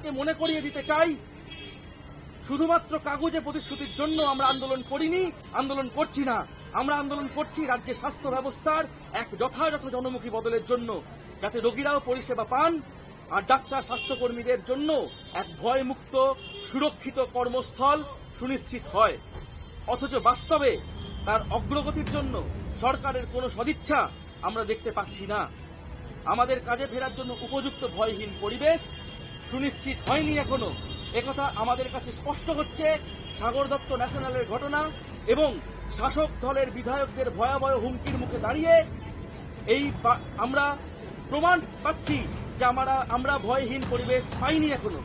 আপনাদেরকে মনে করিয়ে দিতে চাই, শুধুমাত্র কাগজে প্রতিশ্রুতির জন্য আমরা আন্দোলন করিনি, আন্দোলন করছি না। আমরা আন্দোলন করছি রাজ্যের স্বাস্থ্য ব্যবস্থার এক যথাযথ জনমুখী বদলের জন্য, যাতে রোগীরাও পরিষেবা পান আর ডাক্তার স্বাস্থ্যকর্মীদের জন্য এক ভয়মুক্ত সুরক্ষিত কর্মস্থল সুনিশ্চিত হয়। অথচ বাস্তবে তার অগ্রগতির জন্য সরকারের কোনো সদিচ্ছা আমরা দেখতে পাচ্ছি না। আমাদের কাজে ফেরার জন্য উপযুক্ত ভয়হীন পরিবেশ সুনিশ্চিত হয়নি এখনো। একথা আমাদের কাছে স্পষ্ট হচ্ছে সাগর দত্ত ন্যাশনালের ঘটনা এবং শাসক দলের বিধায়কদের ভয়াবহ হুমকির মুখে দাঁড়িয়ে আমরা প্রমাণ পাচ্ছি যে আমরা ভয়হীন পরিবেশ পাইনি এখনো।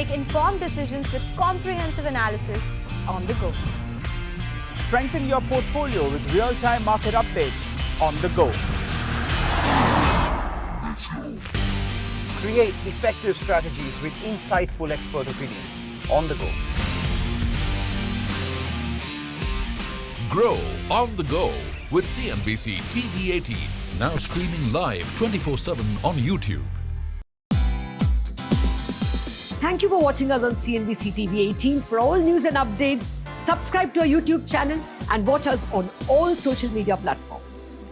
Make informed decisions with comprehensive analysis on the go. Strengthen your portfolio with real-time market updates on the go. Create effective strategies with insightful expert opinions on the go. Grow on the go with CNBC TV18, now streaming live 24/7 on YouTube. Thank you for watching us on CNBC TV18. For all news and updates, subscribe to our YouTube channel and watch us on all social media platforms.